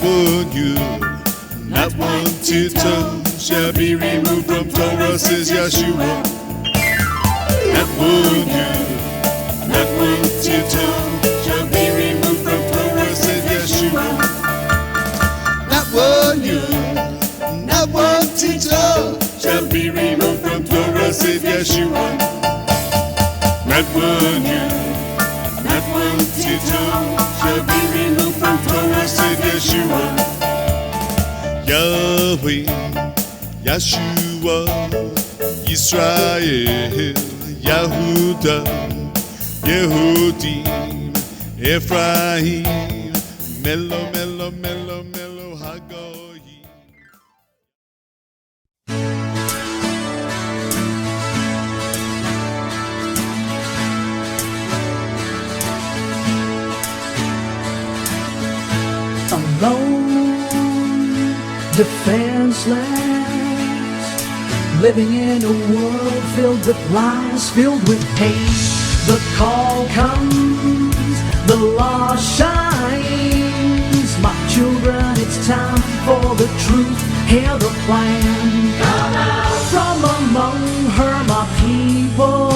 one jot, not one tittle shall be removed from Torah, says Yahshua. Not one jot, not one tittle shall be removed from Torah, says Yahshua. Not one jot, not one tittle shall be removed from Torah, says Yahshua. Not one jot, not one tittle shall be removed from Torah, said Yahshua. Yahweh, Yahshua, Israel, Yehuda, Yehudim, Ephraim, Melo, Melo, Melo, Melo, Hagoyim. Alone, defenseless, living in a world filled with lies, filled with hate. The call comes, the law shines. My children, it's time for the truth. Hear the plan. Come out from among her, my people.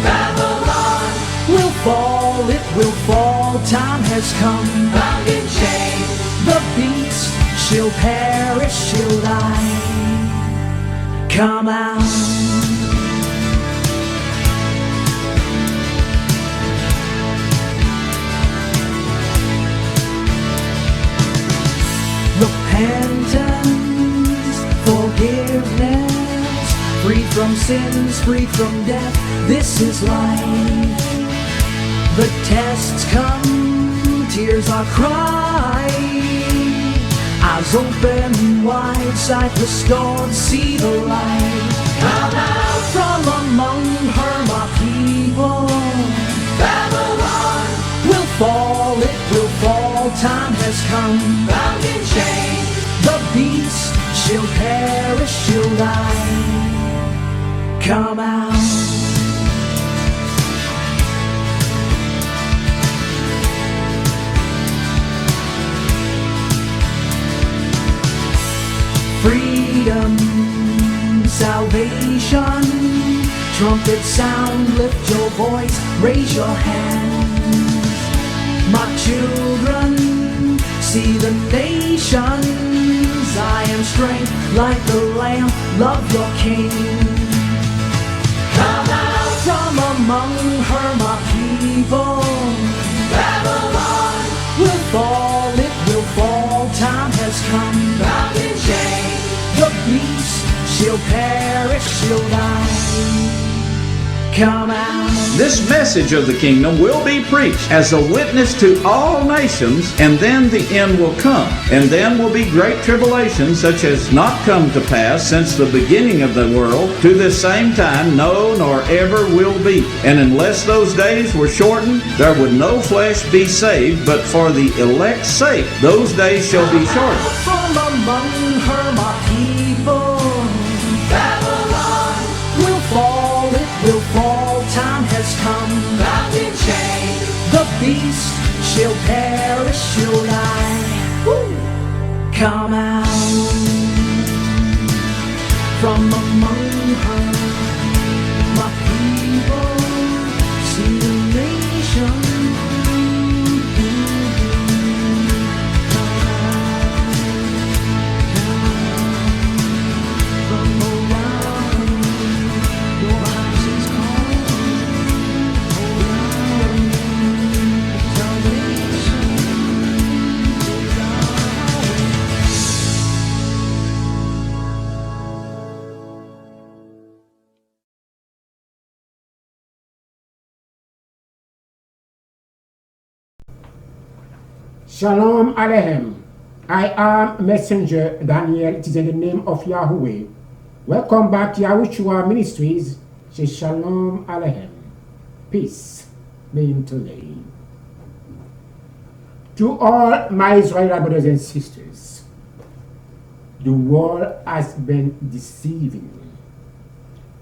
Babylon will fall, it will fall. Time has come. Bound in chains, the beast, she'll perish, she'll die. Come out. Repentance, forgiveness, free from sins, free from death, this is life. The tests come, tears are cried, eyes open wide, sight restored, see the light. Come out from among her, my people. Babylon will fall, it will fall, time has come. Bound in chains, the beast, she'll perish, she'll die. Come out. Freedom, salvation, trumpet sound, lift your voice, raise your hands. My children, see the nations. I am strength like the lamb, love your king. Come out from among her, my people. Babylon will fall, it will fall, time has come. Bound in chains, the beast, she'll perish, she'll die. Come out. This message of the kingdom will be preached as a witness to all nations, and then the end will come. And then will be great tribulation, such as not come to pass since the beginning of the world to this same time, no, nor ever will be. And unless those days were shortened, there would no flesh be saved, but for the elect's sake, those days shall be shortened. From among her, my people. Babylon will fall, it will fall, time has come. Bound in chains, the beast, she'll perish, she'll die. Woo! Come out from among her, my people. See the nation. Shalom Aleichem. I am Messenger Daniel. It is in the name of Yahweh. Welcome back to YAHUWEH-MINISTRIES. Say Shalom Aleichem. Peace be unto thee. To all my Israeli brothers and sisters, the world has been deceiving.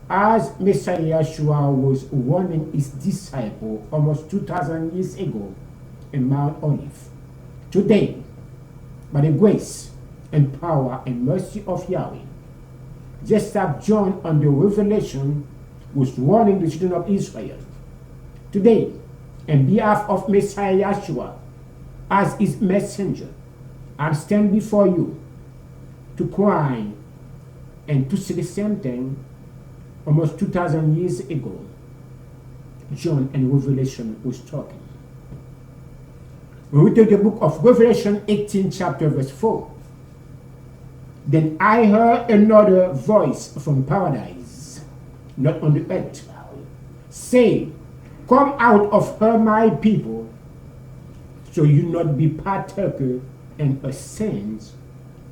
As Messiah Yeshua was warning his disciple almost 2,000 years ago in Mount Olive, today by the grace and power and mercy of Yahweh. Just as John on the Revelation was warning the children of Israel. Today, on behalf of Messiah Yahshua, as his messenger, I stand before you to cry and to say the same thing almost 2,000 years ago. John in Revelation was talking. When we take the book of Revelation 18 chapter verse 4, then I heard another voice from paradise, not on the earth, say, come out of her, my people, so you not be partaker in a sins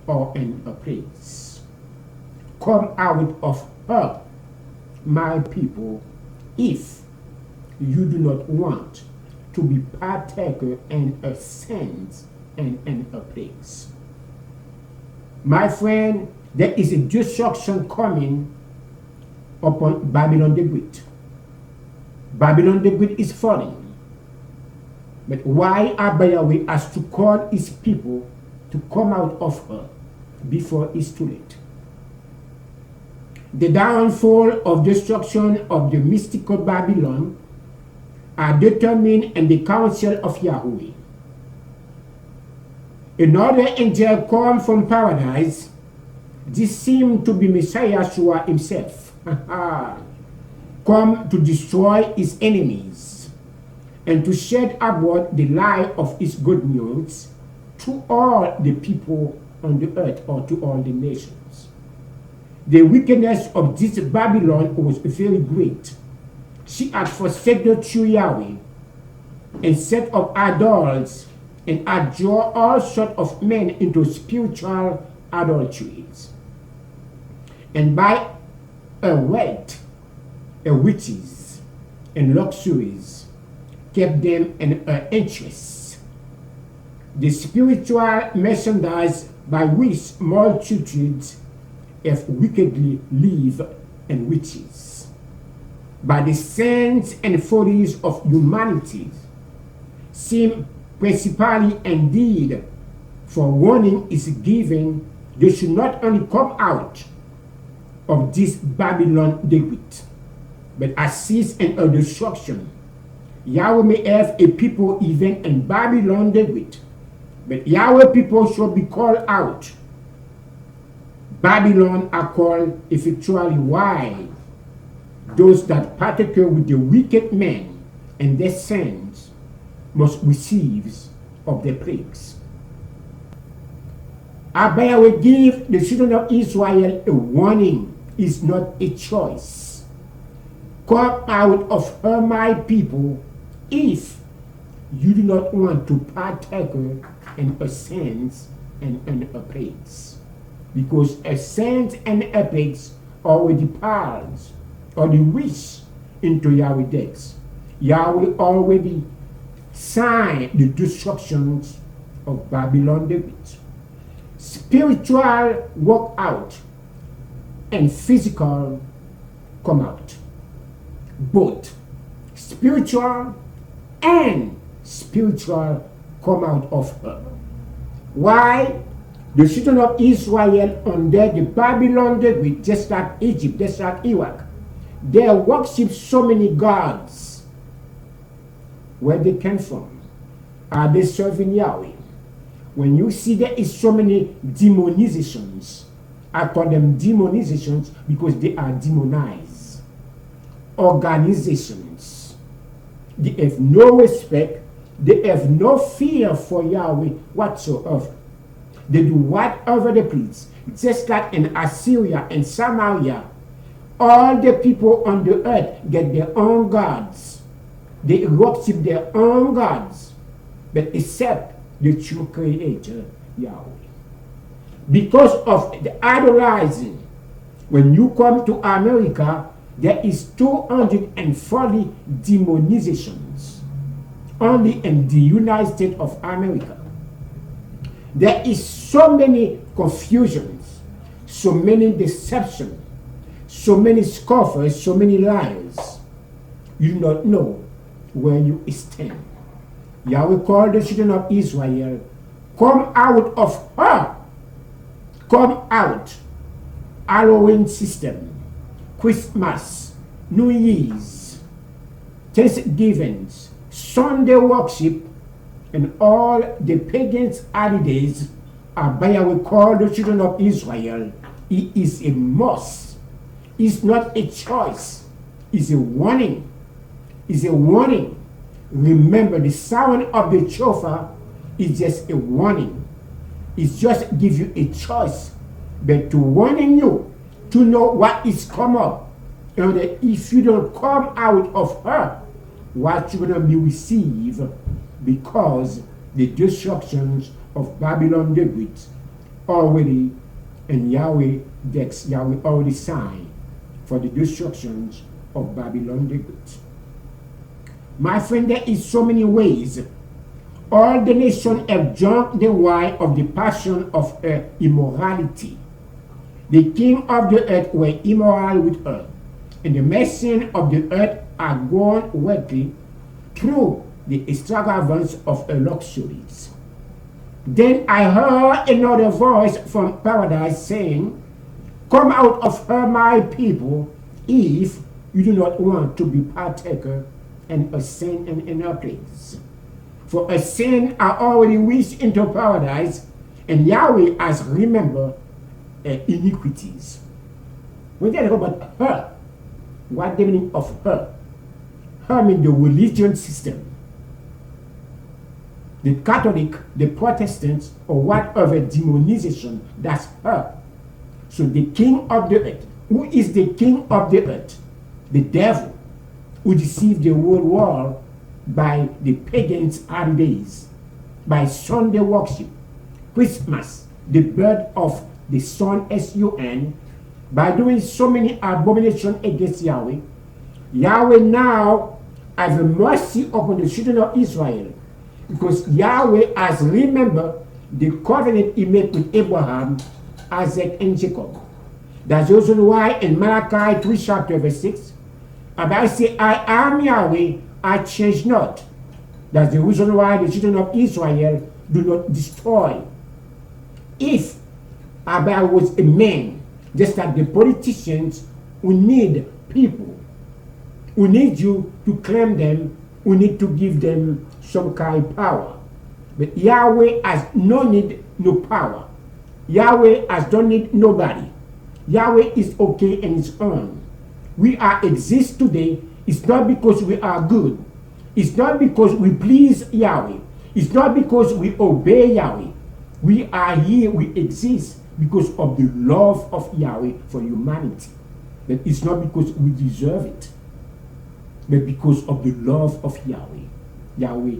or in a place. Come out of her, my people, if you do not want to be partaker in a sins and in a place. My friend, there is a destruction coming upon Babylon the Great. Babylon the Great is falling. But why Yahweh has to call his people to come out of her before it's too late? The downfall of destruction of the mystical Babylon are determined in the counsel of Yahweh. Another angel come from paradise. This seemed to be Messiah Yahshua himself. Come to destroy his enemies and to shed abroad the light of his good news to all the people on the earth or to all the nations. The wickedness of this Babylon was very great. She had forsaken the true Yahweh and set up idols and had drawn all sorts of men into spiritual adulteries. And by her wealth, her riches, and luxuries kept them in her interests. The spiritual merchandise by which multitudes have wickedly lived in riches. By the sins and follies of humanity seem principally indeed for warning is given, they should not only come out of this Babylon the Great, but assist in her destruction. Yahweh may have a people even in Babylon the Great, but Yahweh people shall be called out. Babylon are called effectually wise, those that partake with the wicked men and their sins must receive of their plagues. Abba will give the children of Israel a warning. Is not a choice. Come out of her, my people, if you do not want to partake in her sins and in her plagues. Because her sins and her plagues already passed or the wish into Yahweh's decks. Yahweh already signed the destructions of Babylon the Great. Spiritual work out and physical come out. Both spiritual and spiritual come out of her. Why? The children of Israel under the Babylon the Great, just like Egypt, just like Iraq, they worship so many gods. Where they came from? Are they serving Yahweh? When you see there is so many demonizations, I call them demonizations because they are demonized. Organizations. They have no respect. They have no fear for Yahweh whatsoever. They do whatever they please. Just like in Assyria and Samaria, all the people on the earth get their own gods. They worship their own gods, but except the true Creator, Yahweh. Because of the idolizing, when you come to America, there is 240 demonizations only in the United States of America. There is so many confusions, so many deceptions, so many scoffers, so many liars. You do not know where you stand. Yahweh called the children of Israel come out of her. Come out. Halloween system, Christmas, New Year's, Thanksgivings, Sunday worship, and all the pagans' holidays are by Yahweh called the children of Israel. It is a must. It's not a choice. It's a warning. It's a warning. Remember, the sound of the shofar is just a warning. It just gives you a choice, but to warning you to know what is come up. And that if you don't come out of her, what you're going to be received, because the destructions of Babylon the Great already, and Yahweh already signed for the destructions of Babylon the Great. My friend, there is so many ways. All the nations have drunk the wine of the passion of her immorality. The king of the earth were immoral with her, and the merchants of the earth are gone wealthy through the extravagance of her luxuries. Then I heard another voice from paradise saying, "Come out of her, my people, if you do not want to be partaker and ascend in her place. For a sin are already reached into paradise, and Yahweh has remembered iniquities." When they talk about her, what the meaning of her? Her means the religion system. The Catholic, the Protestants, or whatever demonization, that's her. So the king of the earth. Who is the king of the earth? The devil, who deceived the whole world by the pagans' holidays, by Sunday worship, Christmas, the birth of the sun, S-U-N, by doing so many abominations against Yahweh. Yahweh now has mercy upon the children of Israel, because Yahweh has remembered the covenant he made with Abraham, Isaac, and Jacob. That's the reason why in Malachi 3 chapter verse 6, about say, "I am Yahweh, I change not." That's the reason why the children of Israel do not destroy. If Abel was a man, just like the politicians who need people, who need you to claim them, who need to give them some kind of power. But Yahweh has no need, no power. Yahweh has don't need nobody. Yahweh is okay in his own. We are exist today. It's not because we are good. It's not because we please Yahweh. It's not because we obey Yahweh. We are here, we exist because of the love of Yahweh for humanity. But it's not because we deserve it, but because of the love of Yahweh. Yahweh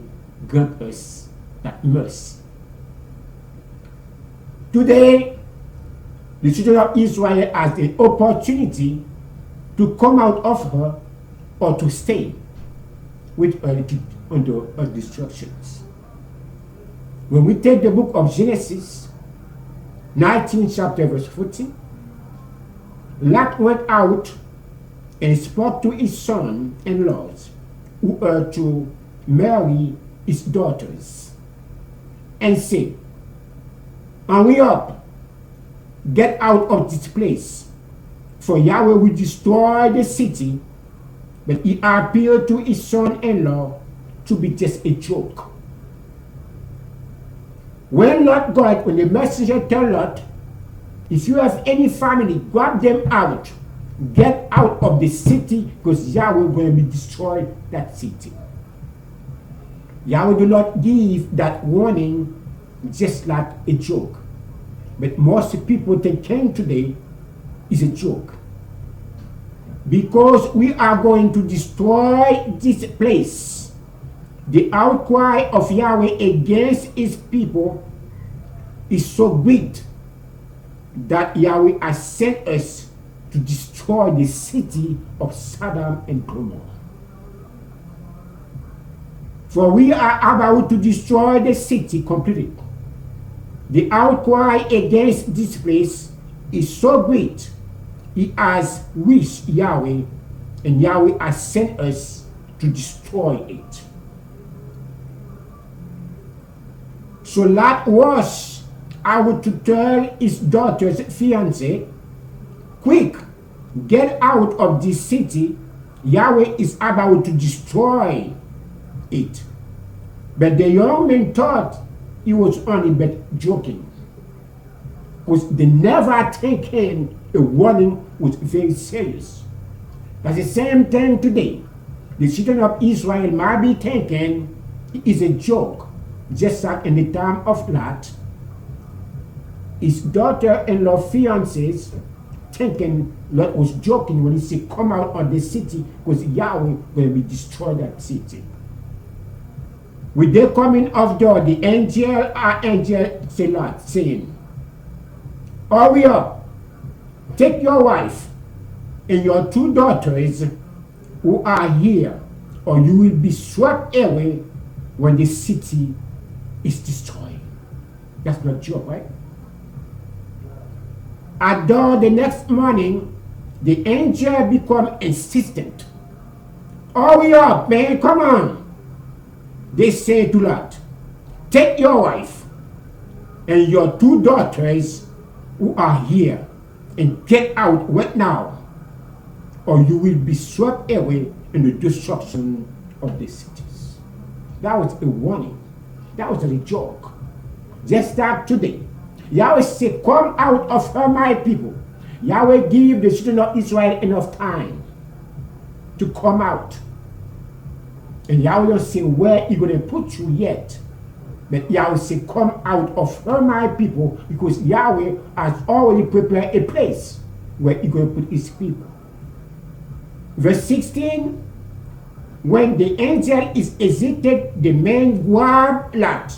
grant us that mercy. Today, the children of Israel has the opportunity to come out of her or to stay with her under her destructions. When we take the book of Genesis, 19 chapter verse 14, Lot went out and spoke to his son-in-laws, who were to marry his daughters, and said, "Hurry up, get out of this place, for Yahweh will destroy the city." But he appeared to his son-in-law to be just a joke. When the messenger told Lot, "If you have any family, grab them out, get out of the city, because Yahweh will going to be destroyed that city." Yahweh do not give that warning just like a joke. But most people think today is a joke. Because we are going to destroy this place. The outcry of Yahweh against his people is so great that Yahweh has sent us to destroy the city of Sodom and Gomorrah. For we are about to destroy the city completely. The outcry against this place is so great, it has reached Yahweh, and Yahweh has sent us to destroy it. So Lot was out to tell his daughter's fiancé, quick, get out of this city. Yahweh is about to destroy it. But the young man thought he was only but joking, because they never taken a warning was very serious. At the same time today, the children of Israel might be thinking it is a joke, just like in the time of Lot. His daughter-in-law fiancés thinking Lot was joking when he said, come out of the city because Yahweh will be destroy that city. With the coming of door, the angel say Lot, saying, hurry up, take your wife and your 2 daughters who are here, or you will be swept away when the city is destroyed. That's not a joke, right? At dawn the next morning, the angel become insistent. Hurry up, man, come on. They say to Lot, take your wife and your 2 daughters who are here and get out right now, or you will be swept away in the destruction of the cities. That was a warning. That was a joke. Just like today, Yahweh said, come out of her, my people. Yahweh give the children of Israel enough time to come out. And Yahweh don't say where He's going to put you yet. But Yahweh said, come out of her, my people, because Yahweh has already prepared a place where He's going to put His people. Verse 16, when the angel is exited, the man grabbed Lot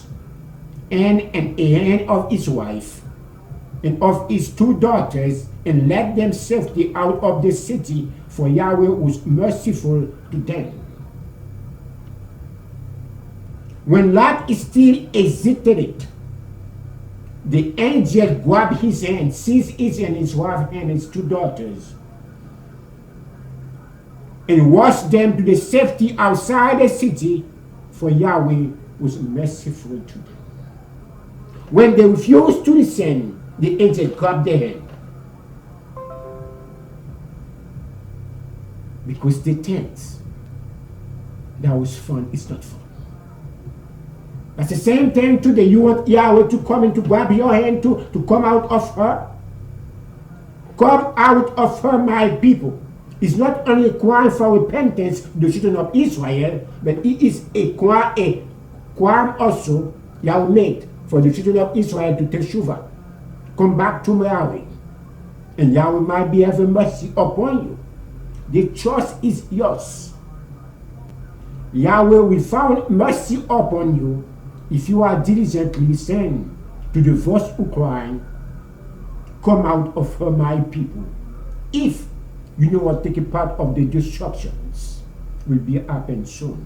and a hand of his wife and of his 2 daughters and led them safely out of the city, for Yahweh was merciful to them. When Lot still exited it, the angel grabbed his hand, seized his and his wife and his 2 daughters, and washed them to the safety outside the city, for Yahweh was merciful to them. When they refused to listen, the angel grabbed their hand, because they think that was fun. It's not fun. At the same time today, you want Yahweh to come and to grab your hand to come out of her? Come out of her, my people. It's not only a cry for repentance to the children of Israel, but it is a cry also Yahweh made for the children of Israel to take Shuvah. Come back to Yahweh, and Yahweh might be having mercy upon you. The choice is yours. Yahweh will find mercy upon you if you are diligently listening to the voice who cry, come out of her, my people. If you know what taking part of the destructions will be happen soon.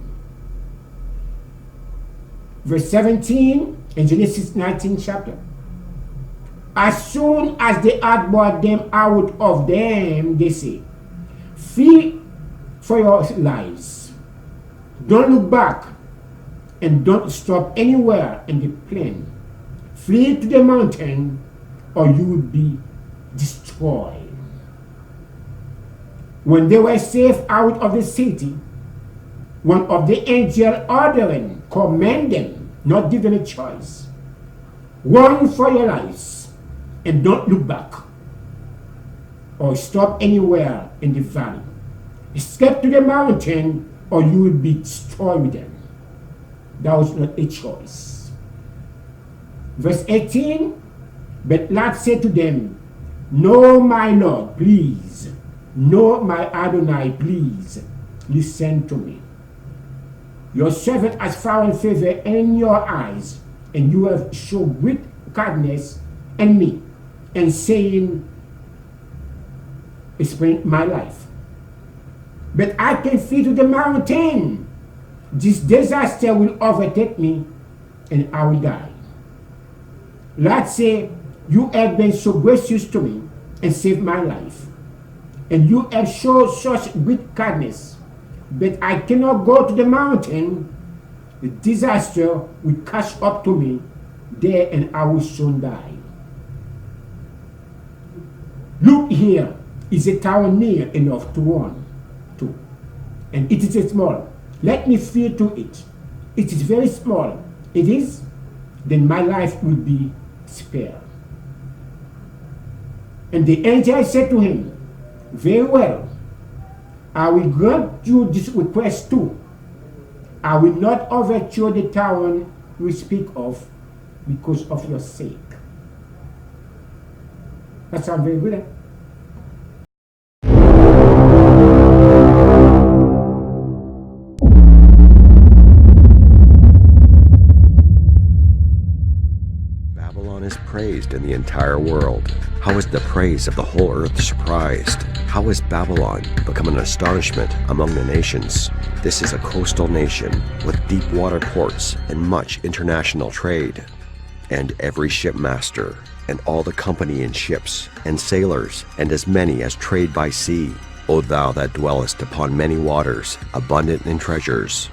Verse 17 in Genesis 19 chapter. As soon as they had brought them out of them, they say, flee for your lives. Don't look back and don't stop anywhere in the plain. Flee to the mountain or you will be destroyed. When they were safe out of the city, one of the angels ordering, command them, not give them a choice. Run for your lives and don't look back or stop anywhere in the valley. Escape to the mountain or you will be destroyed with them. That was not a choice. Verse 18, but Lot said to them, no, my Lord, please. No, my Adonai, please. Listen to me. Your servant has found favor in your eyes, and you have shown great kindness in me, and saying, explain my life. But I can flee to the mountain. This disaster will overtake me, and I will die. Lot said, you have been so gracious to me and saved my life, and you have shown such great kindness, but I cannot go to the mountain. The disaster will catch up to me, there and I will soon die. Look here is a tower near enough to run to, and it is small. Let me fear to it. It is very small. It is, then my life will be spared. And the angel said to him, very well, I will grant you this request too. I will not overthrow the tower you speak of because of your sake. That sounds very good, eh? Babylon is praised in the entire world. How is the praise of the whole earth surprised? How has Babylon become an astonishment among the nations? This is a coastal nation with deep water ports and much international trade. And every shipmaster, and all the company in ships, and sailors, and as many as trade by sea, O thou that dwellest upon many waters, abundant in treasures.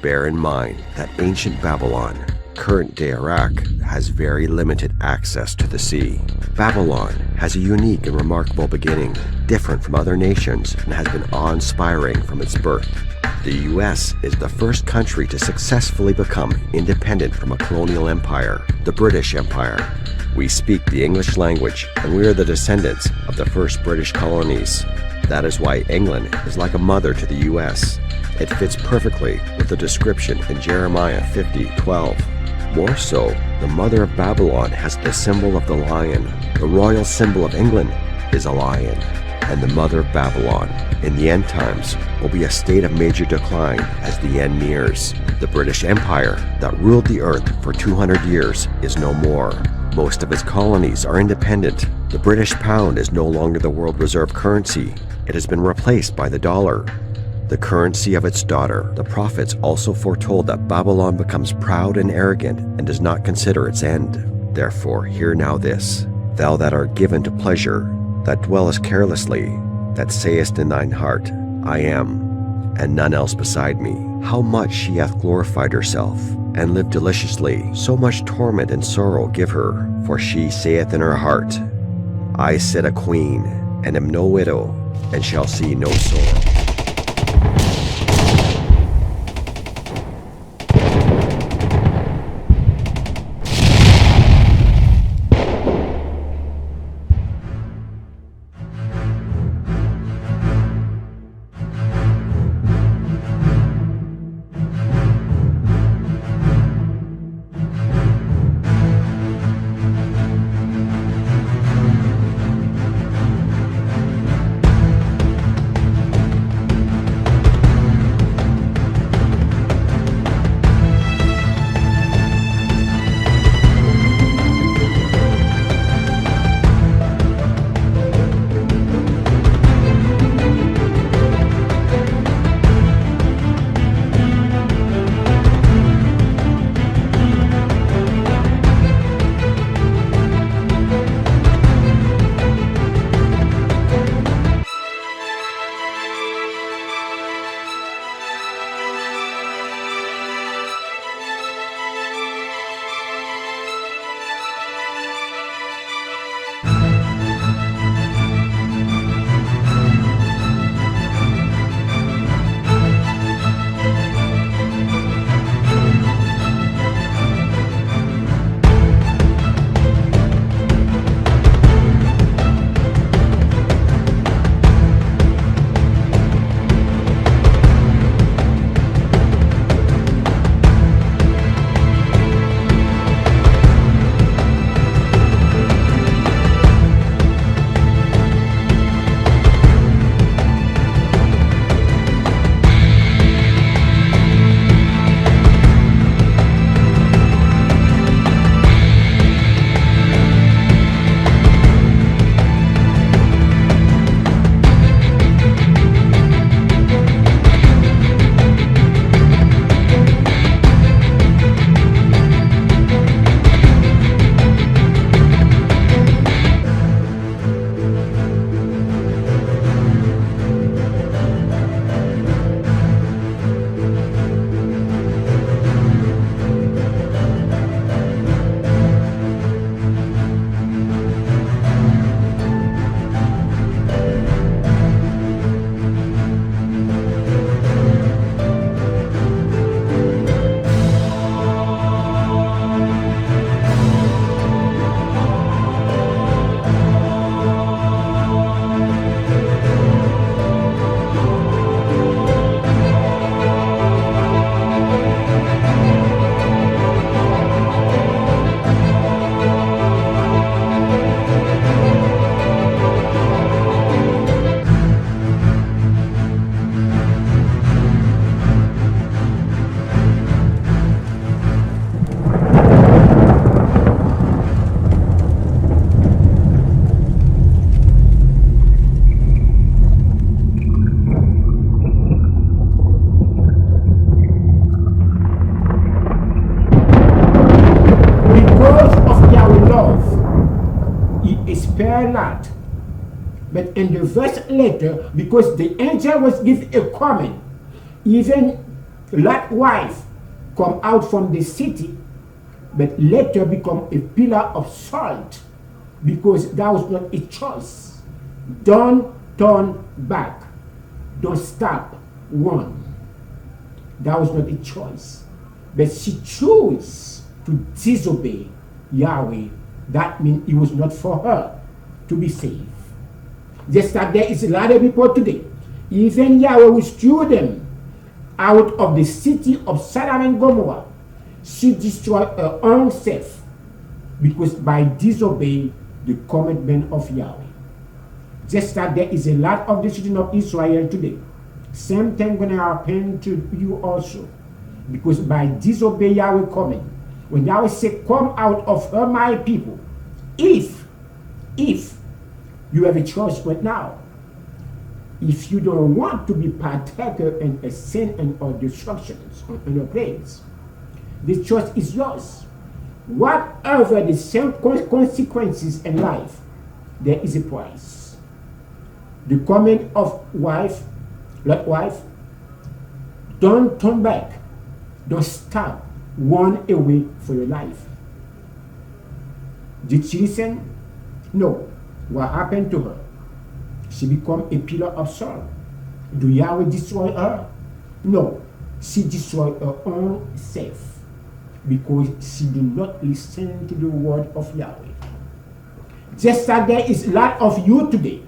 Bear in mind that ancient Babylon, current-day Iraq, has very limited access to the sea. Babylon has a unique and remarkable beginning, different from other nations, and has been awe-inspiring from its birth. The U.S. is the first country to successfully become independent from a colonial empire, the British Empire. We speak the English language, and we are the descendants of the first British colonies. That is why England is like a mother to the U.S. It fits perfectly with the description in Jeremiah 50:12. More so, the mother of Babylon has the symbol of the lion. The royal symbol of England is a lion. And the mother of Babylon, in the end times, will be a state of major decline as the end nears. The British Empire that ruled the earth for 200 years is no more. Most of its colonies are independent. The British pound is no longer the world reserve currency. It has been replaced by the dollar, the currency of its daughter. The prophets also foretold that Babylon becomes proud and arrogant and does not consider its end. Therefore, hear now this, thou that art given to pleasure, that dwellest carelessly, that sayest in thine heart, I am, and none else beside me. How much she hath glorified herself, and lived deliciously, so much torment and sorrow give her, for she saith in her heart, I sit a queen, and am no widow, and shall see no sorrow. spare Lot. But in the verse later, because the angel was given a command, even Lot's wife come out from the city, but later become a pillar of salt, because that was not a choice. Don't turn back. Don't stop. One. That was not a choice. But she chose to disobey Yahweh. That means it was not for her to be saved. Just like there is a lot of people today, even Yahweh will steal them out of the city of Sodom and Gomorrah. She destroyed her own self because by disobeying the commandment of Yahweh. Just like there is a lot of the children of Israel today. Same thing gonna happen to you also. Because by disobey Yahweh command, when Yahweh said, come out of her, my people, if you have a choice right now, if you don't want to be partaker in a sin and or destructions in a place, the choice is yours. Whatever the same consequences in life, there is a price. The comment of wife, don't turn back, don't stop, run away for your life. Did she listen? No. What happened to her? She became a pillar of salt. Do Yahweh destroy her? No. She destroyed her own self because she did not listen to the word of Yahweh. Just like there is a lot of you today.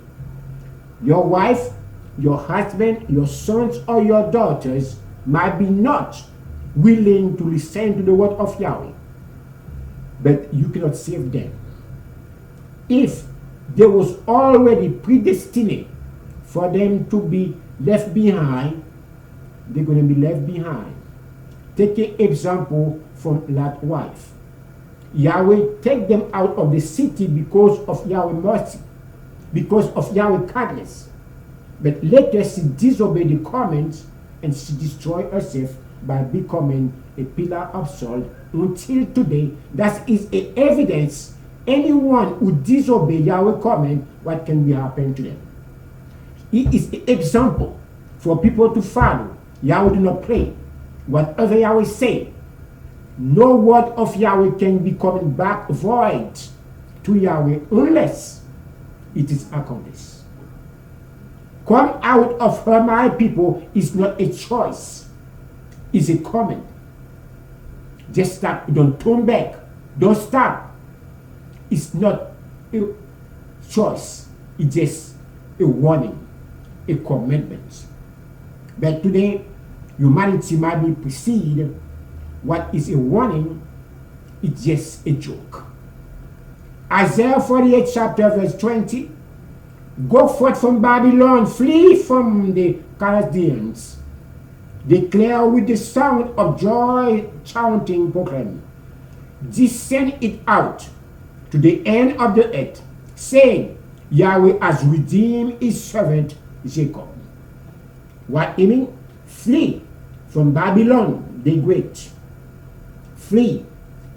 Your wife, your husband, your sons, or your daughters might be not willing to listen to the word of Yahweh, but you cannot save them. If there was already predestined for them to be left behind, they're going to be left behind. Take an example from Lot's wife. Yahweh take them out of the city because of Yahweh's mercy, because of Yahweh's kindness. But later she disobeyed the commands and she destroyed herself by becoming a pillar of salt. Until today, that is a evidence. Anyone who disobey Yahweh command, what can be happen to them? It is an example for people to follow. Yahweh do not play. Whatever Yahweh say, no word of Yahweh can be coming back void to Yahweh unless it is accomplished. Come out of her, my people, is not a choice. It's a command. Just stop. Don't turn back. Don't stop. It's not a choice. It's just a warning, a commitment. But today, humanity might be perceived what is a warning, it's just a joke. Isaiah 48 chapter verse 20, go forth from Babylon, flee from the Chaldeans, declare with the sound of joy, chanting, proclaim, descend it out to the end of the earth, saying, Yahweh has redeemed his servant Jacob. What it means? Flee from Babylon the Great. Flee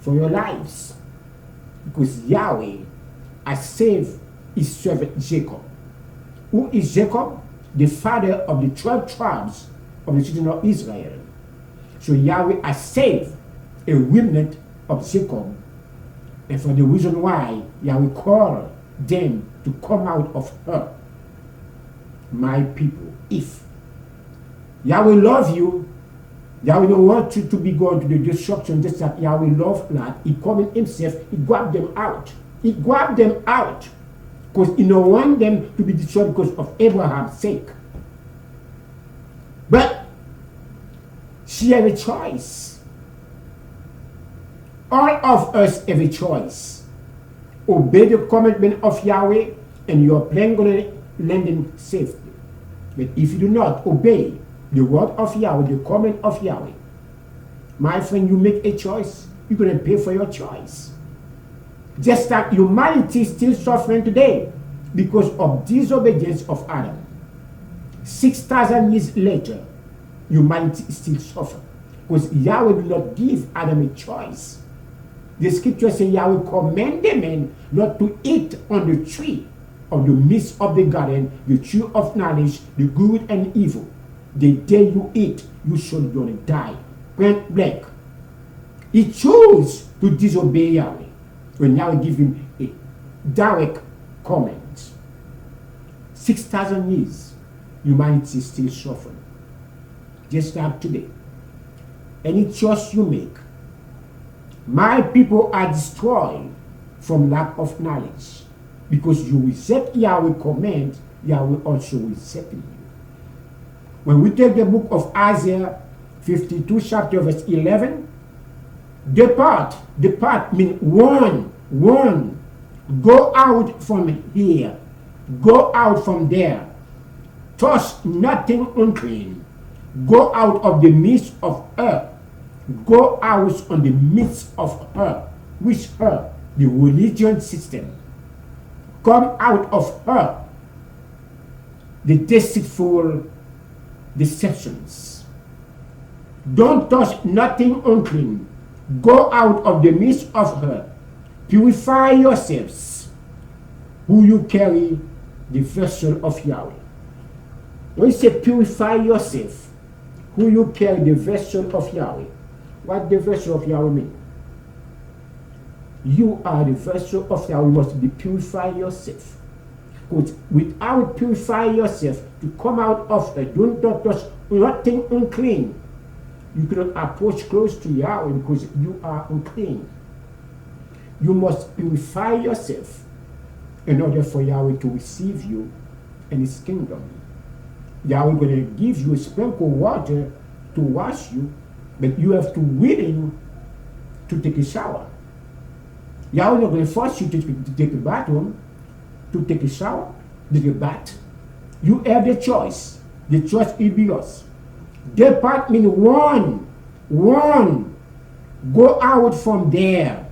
for your lives. Because Yahweh has saved his servant Jacob. Who is Jacob? The father of the 12 tribes of the children of Israel. So Yahweh has saved a remnant of Jacob. And for the reason why Yahweh called them to come out of her. My people, if Yahweh loves you, Yahweh don't want you to be going to the destruction just like Yahweh loved Lot. He called himself, he grabbed them out. He grabbed them out because he don't want them to be destroyed because of Abraham's sake. But she had a choice. All of us have a choice. Obey the commandment of Yahweh and your plan going to land in safety. But if you do not obey the word of Yahweh, the command of Yahweh, my friend, you make a choice, you're going to pay for your choice. Just like humanity is still suffering today because of disobedience of Adam. 6,000 years later, humanity is still suffering because Yahweh did not give Adam a choice. The scripture says Yahweh commanded men not to eat on the tree of the midst of the garden, the tree of knowledge, the good and evil. The day you eat, you shall gonna die. Point blank. He chose to disobey Yahweh when Yahweh give him a direct command. 6,000 years, humanity is still suffering. Just like today. Any choice you make, my people are destroyed from lack of knowledge. Because you reject Yahweh's command, Yahweh also will accept you. When we take the book of Isaiah 52, chapter verse 11, depart means one, go out from here, go out from there, touch nothing unclean, go out of the midst of her, go out on the midst of her, which her, the religion system, come out of her, the deceitful deceptions. Don't touch nothing unclean. Go out of the midst of her. Purify yourselves, who you carry the vessel of Yahweh. When you say purify yourself, who you carry the vessel of Yahweh, what the vessel of Yahweh mean? You are the vessel of Yahweh. You must be purify yourself. Because without purify yourself, to come out of her, don't touch nothing unclean. You cannot approach close to Yahweh because you are unclean. You must purify yourself in order for Yahweh to receive you in his kingdom. Yahweh is going to give you a sprinkle water to wash you, but you have to willing to take a shower. Yahweh is not going to force you to take a bathroom, to take a shower, take a bath. You have the choice. The choice will be yours. Depart means one. Go out from there.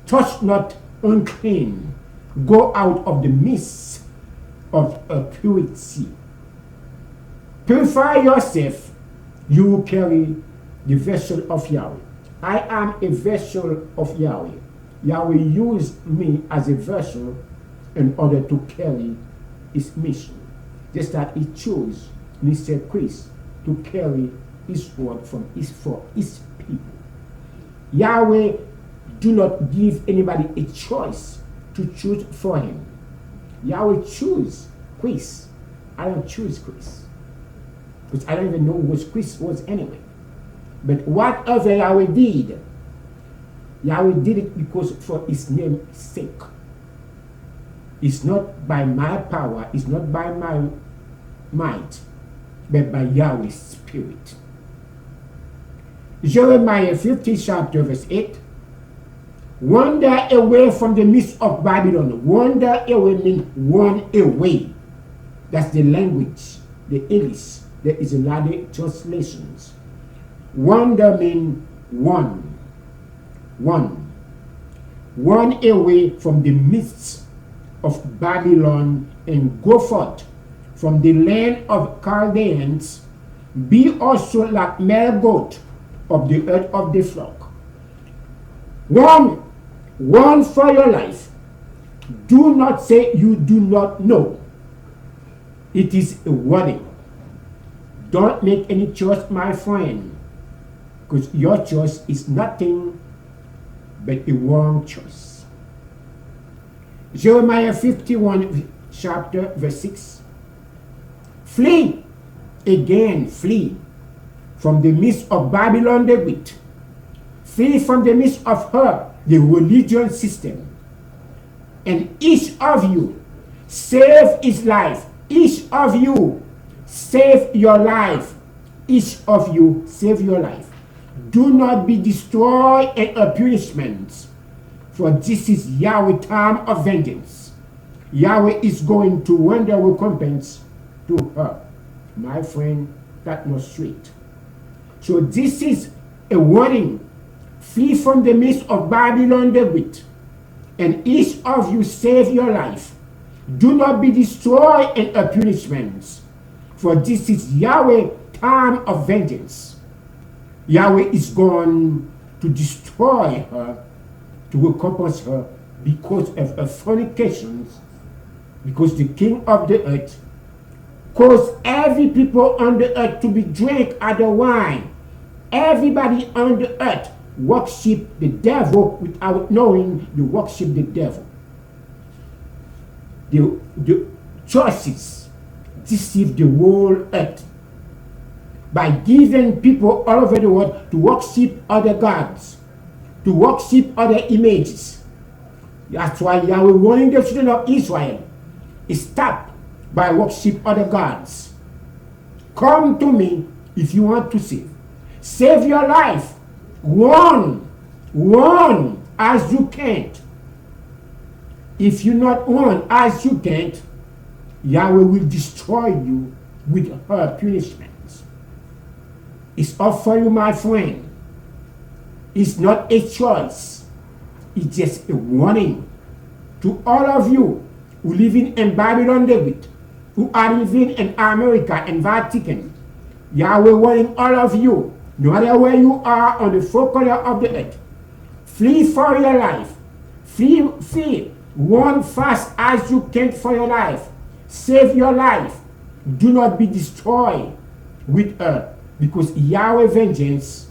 Touch not unclean. Go out of the midst of a purity. Purify yourself. You will carry the vessel of Yahweh. I am a vessel of Yahweh. Yahweh used me as a vessel in order to carry his mission. Just that he chose Mr. Chris to carry his word for his people. Yahweh do not give anybody a choice to choose for him. Yahweh choose Chris. I don't choose Chris. Because I don't even know who Chris was anyway. But whatever Yahweh did it because for his name's sake. It's not by my power, it's not by my might, but by Yahweh's Spirit. Jeremiah 50, chapter verse 8. Wander away from the midst of Babylon. Wander away means one away. That's the language, the English. There is another translations. Wander means one. One away from the midst of Babylon and go forth from the land of Chaldeans. Be also like male goat of the earth of the flock. One for your life. Do not say you do not know. It is a warning. Don't make any choice, my friend, because your choice is nothing but a wrong choice. Jeremiah 51, chapter verse 6. Flee, again flee from the midst of Babylon the Great. Flee from the midst of her, the religion system. And each of you save his life. Each of you save your life. Each of you save your life. Do not be destroyed in a punishment, for this is Yahweh's time of vengeance. Yahweh is going to render recompense to her. My friend, that's not straight. So this is a warning. Flee from the midst of Babylon the Great, and each of you save your life. Do not be destroyed in a punishment, for this is Yahweh's time of vengeance. Yahweh is going to destroy her to recompense her because of her fornications, because the king of the earth caused every people on the earth to be drunk at the wine. Everybody on the earth worship the devil without knowing they worship the devil. The churches deceive the whole earth by giving people all over the world to worship other gods, to worship other images. That's why Yahweh warning the children of Israel, stop by worship other gods. Come to me if you want to save. Save your life. Run as you can't. If you not run as you can't, Yahweh will destroy you with her punishments. It's up for you, my friend. It's not a choice. It's just a warning to all of you who living in Babylon, David, who are living in America and Vatican. Yahweh warning all of you, no matter where you are on the four corners of the earth, flee for your life. Flee. Run fast as you can for your life. Save your life. Do not be destroyed with her, because Yahweh's vengeance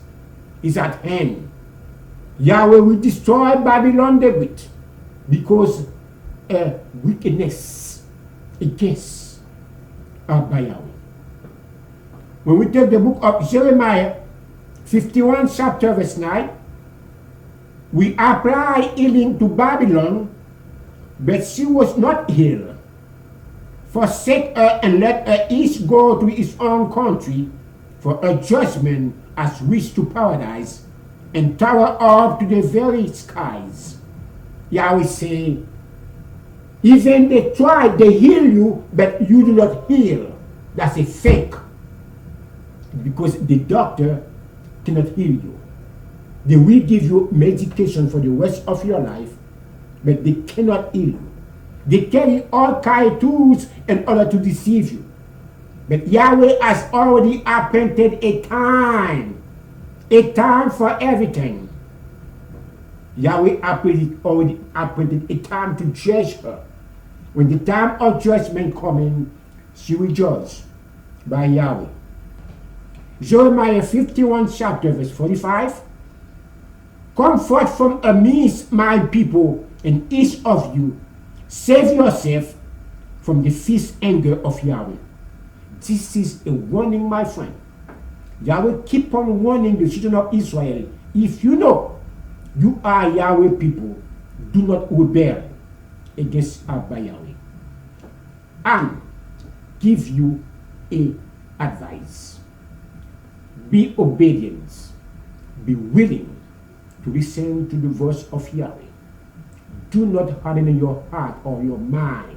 is at hand. Yahweh will destroy Babylon, David, because wickedness against by Yahweh. When we take the book of Jeremiah 51 chapter verse 9, we apply healing to Babylon, but she was not healed. Forsake her and let her each go to his own country, for her judgment has reached to paradise and tower up to the very skies. Yahweh say, even they try, they heal you, but you do not heal. That's a fake. Because the doctor cannot heal you. They will give you medication for the rest of your life, but they cannot heal you. They carry all kinds of tools in order to deceive you. But Yahweh has already appointed a time for everything. Yahweh already appointed a time to judge her. When the time of judgment coming, she will judge by Yahweh. Jeremiah 51 chapter verse 45. Come forth from amidst my people, and each of you save yourself from the fierce anger of Yahweh. This is a warning, my friend. Yahweh keep on warning the children of Israel. If you know you are Yahweh people, do not rebel against Abba Yahweh. And give you a advice. Be obedient. Be willing to listen to the voice of Yahweh. Do not harden your heart or your mind.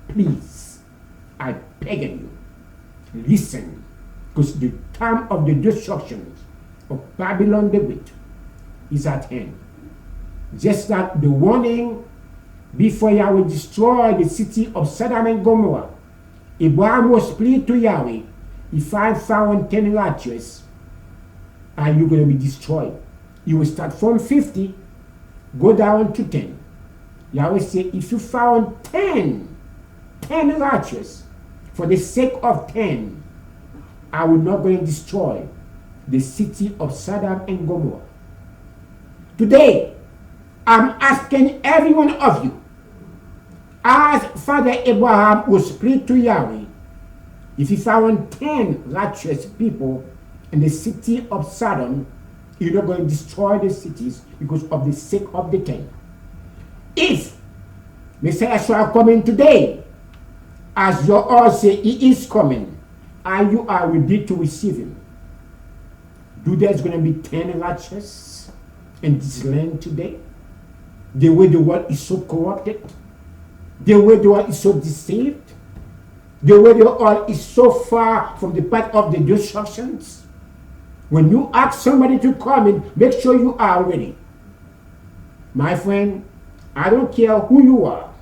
Please, I beg you, listen, because the time of the destruction of Babylon the Great is at hand. Just like the warning before Yahweh destroyed the city of Sodom and Gomorrah, Abraham was plead to Yahweh, if I found 10 righteous, are you going to be destroyed? You will start from 50, go down to 10. Yahweh said, if you found 10 righteous, for the sake of 10, I will not going to destroy the city of Sodom and Gomorrah. Today, I'm asking every one of you, as Father Abraham was prayed to Yahweh, if he found 10 righteous people in the city of Sodom, you're not going to destroy the cities because of the sake of the 10. If Messiah shall come in today, as your all say he is coming, and you are ready to receive him, do there's going to be 10 righteous in this land today? The way the world is so corrupted, the way the world is so deceived, the way the world is so far from the path of the destructions. When you ask somebody to come in, make sure you are ready. My friend, I don't care who you are.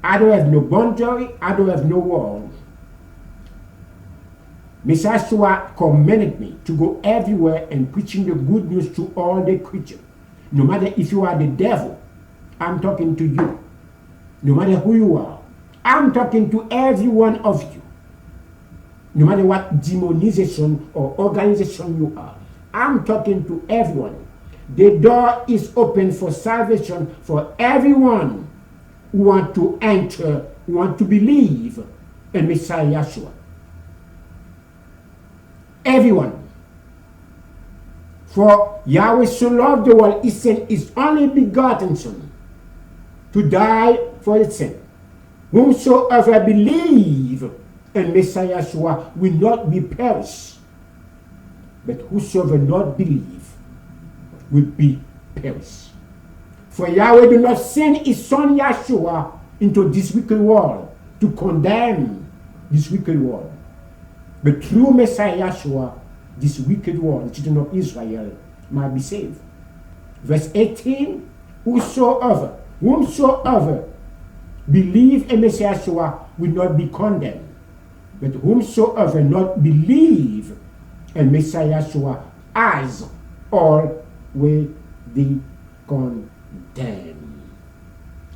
I don't have no boundary, I don't have no wall. Messiah commanded me to go everywhere and preaching the good news to all the creatures. No matter if you are the devil, I'm talking to you. No matter who you are, I'm talking to every one of you. No matter what demonization or organization you are, I'm talking to everyone. The door is open for salvation for everyone who want to enter, who want to believe in Messiah Yahshua. Everyone. For Yahweh so loved the world, he sent his only begotten Son to die for its sin. Whomsoever believe in Messiah Yahshua will not be perished, but whosoever not believe will be perished. For Yahweh did not send his Son Yahshua into this wicked world to condemn this wicked world, but through Messiah Yahshua, this wicked world, the children of Israel, might be saved. Verse 18, whosoever believe in Messiah Yahshua will not be condemned, but whomsoever not believe in Messiah Yahshua as all will be condemned.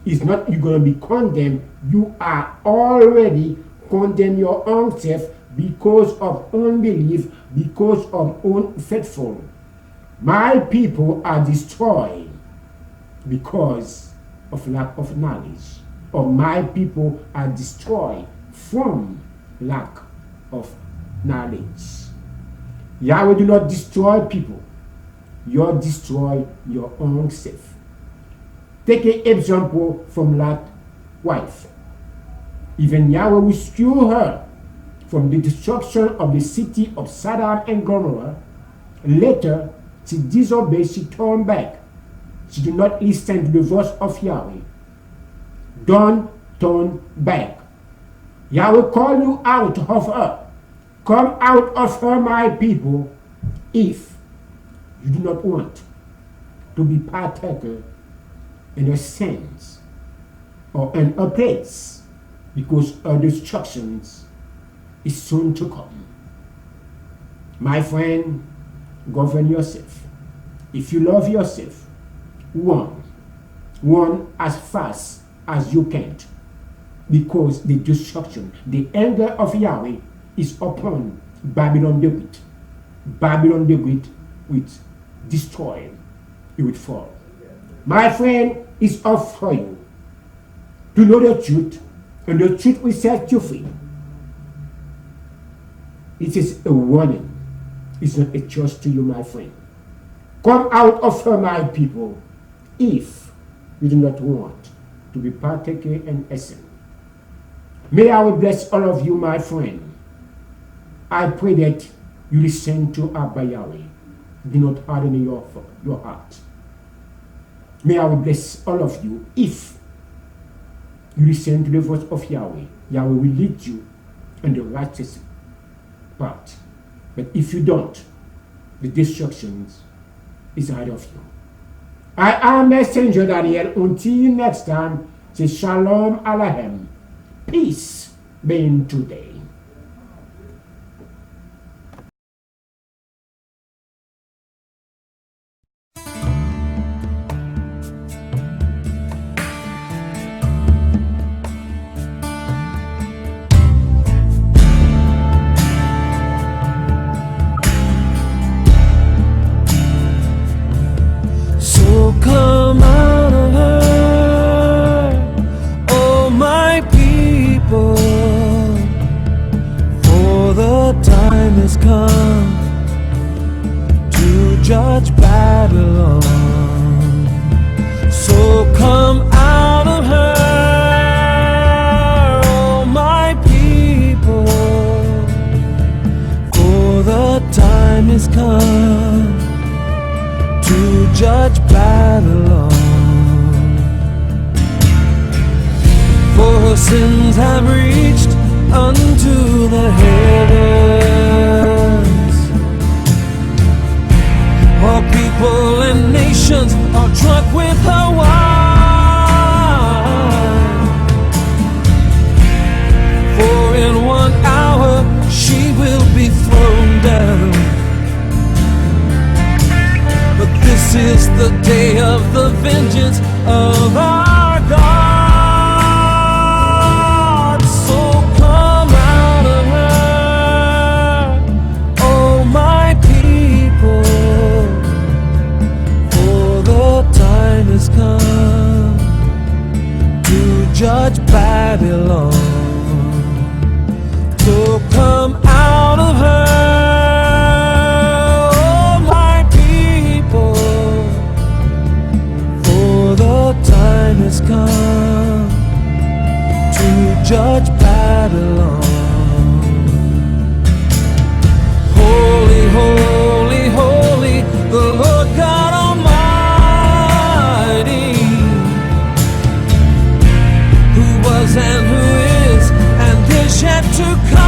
It's not you're going to be condemned, you are already condemned your own self because of unbelief, because of unfaithful. My people are destroyed because of lack of knowledge, or my people are destroyed from lack of knowledge. Yahweh do not destroy people. You destroy your own self. Take an example from Lot's wife. Even Yahweh rescued her from the destruction of the city of Sodom and Gomorrah. Later, she disobeyed, she turned back. She did not listen to the voice of Yahweh. Don't turn back. Yahweh called you out of her. Come out of her, my people, if you do not want to be partaker in her sins or in her place, because her destructions is soon to come. My friend, govern yourself. If you love yourself, run as fast as you can, because the destruction, the anger of Yahweh is upon Babylon the Great. Babylon the Great will destroy, it will fall. My friend, it's up for you to know the truth, and the truth will set you free. It is a warning. It's not a choice to you, my friend. Come out of her, my people, if you do not want to be partaker in a sin. May I bless all of you, my friend. I pray that you listen to Abba Yahweh. Do not harden your heart. May I bless all of you if you listen to the voice of Yahweh. Yahweh will lead you in the righteous path. But if you don't, the destruction is ahead of you. I am Messenger Daniel. Until next time, say Shalom Aleichem. Peace be in today. Come out of her, oh my people, for the time has come to judge Babylon. So come out of her, oh my people, for the time has come to judge Babylon. For her sins have reached unto the heavens. All people and nations are drunk with her wine. For in 1 hour she will be thrown down. But this is the day of judge Babylon. So come out of her, oh my people, for the time has come to judge Babylon. Holy, holy, holy, the Lord God Almighty, who was and who is and is yet to come.